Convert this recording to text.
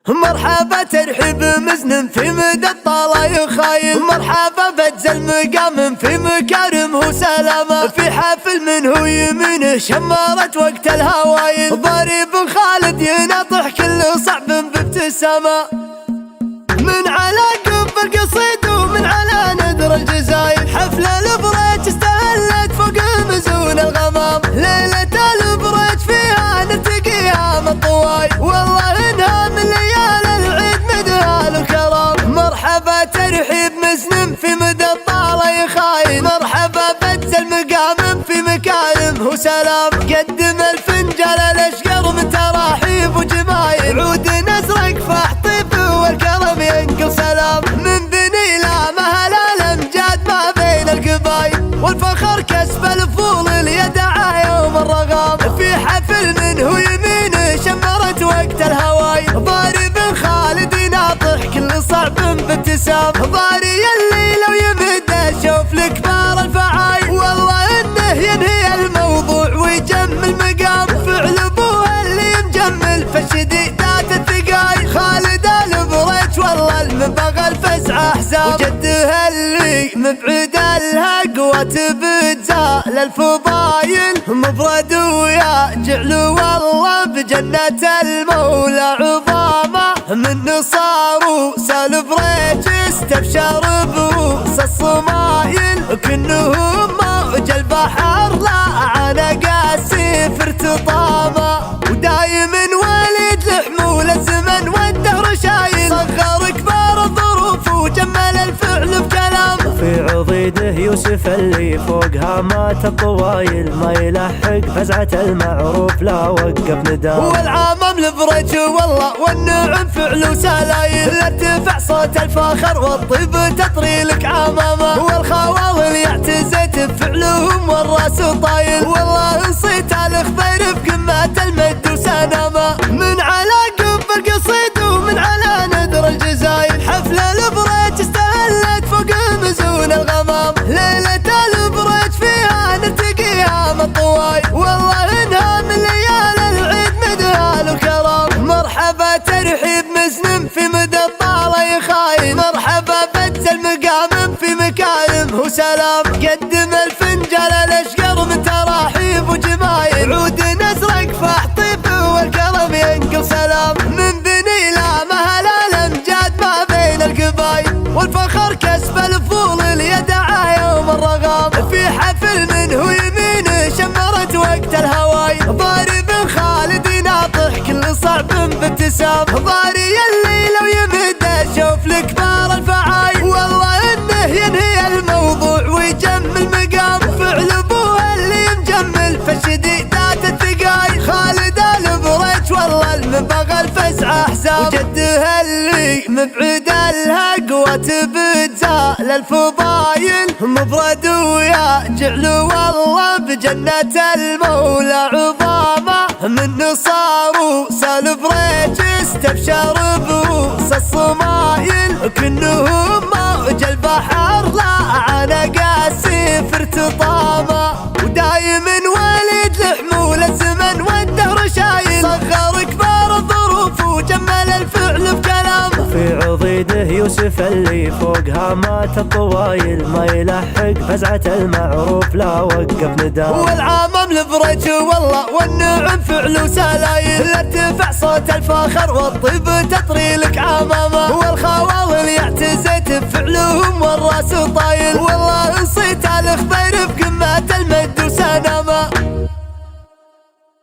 مرحبا ترحيب مزن في مدى الطلا يخايل، مرحبا بجزل مقام في مكارم وسلامة، في حفل منه يمينه شمرت وقت الهوايل، ضريب خالد يناطح كل صعب بابتسامة، من على قب القصيد ومن على ندر الجزايل، حفل البريج استهلت فوق مزون الغمام، ليلة البريج فيها نلتقيها من طواي، والله انها من ليالي العيد مدهال وكرام. مرحبا ترحيب مسلم في مدى الطالة يخايل، مرحبا بجزل مقام في مكارم وسلام، قدم الفنجال الاشقر من تراحيب وجمايل، عود ازرق فاح طيب والكرم ينقل سلام، من بني لا مهل الامجاد ما بين القبايل، والفخر كسب الفول اليدعى يوم الرغام، في حفل منه يمينه شمرت وقت الهواي، ضارب خالد يناطح كل صعب بابتسام، ضاري اللي لو يمد شوف لكبار الفعاي، والله انه ينهي الموضوع ويجمل مقام، فعل ابوه اللي مجمل فالشديدات الثقاي، خالد البريج والله المبغى الفزع احزاب، وجده اللي مبعد الهقوة بتزال الفضايل، مفرد ويا جعل والله بجنة المولى عظامة، من نصار وسالبريج استبشر بوس الصمايل، كنهم موج البحر لا عنق السيف ارتطامة، ودايم وليد لحمول الزمن والدهر شايل، صغر كبار الظروف وجمل الفعل بكلام، في عضيده يوسف اللي فوقها مات الطوايل، ما يلحق فزعة المعروف لا وقف ندام، والعامم البريج والله والنعم فعل وسلايل، ارتفع صوت الفخر والطيب تطري لك عمامه، والخواضل يعتزت بفعلهم والراس طايل، والله نصيت الخضير بقمة المجد وسنامه، من على قب القصيد ومن على ندر الجزايل، حفل البريج استهلت فوق مزون الغمام، ليلة البريج فيها نلتقيها من طواي، والله انها من ليالي العيد مدهال وكرام. مرحبا ترحيب مسلم في مدى الطالة يخايل، مرحبا بجزل مقام في مكارم وسلام، قدم الفنجال الاشقر من تراحيب وجمايل، عود ازرق فاح طيب والكرم ينقل سلام، من بني لا مهل الامجاد ما بين القبايل، والفخر كسب الفول اليدعى يوم الرغام، في حفل منه يمينه شمرت وقت الهواي، ضارب خالد يناطح كل صعب بابتسام، ضاري اللي لو يمد شوف لكبار الفعاي، والله انه ينهي الموضوع ويجمل مقام، فعل ابوه اللي مجمل فالشديدات الثقاي، خالد البريج والله المبغى الفزع احزاب، وجده اللي مبعد الهقوة بتزال الفضايل، مفرد ويا جعل والله بجنة المولى عظامة، من نصار وسالبريج استبشر بوس الصمايل، كنهم موج البحر لا عنق السيف ارتطامة، ودايم وليد لحمول الزمن والدهر شايل، صغر كبار الظروف وجمل الفعل بكلام، في عضيده يوسف اللي فوقها مات الطوايل، ما يلحق فزعة المعروف لا وقف ندام، والعامم البريج والله والنعم فعل وسلايل، ارتفع صوت الفخر والطيب تطري لك عمامه، والخواضل يعتزت بفعلهم والراس طايل.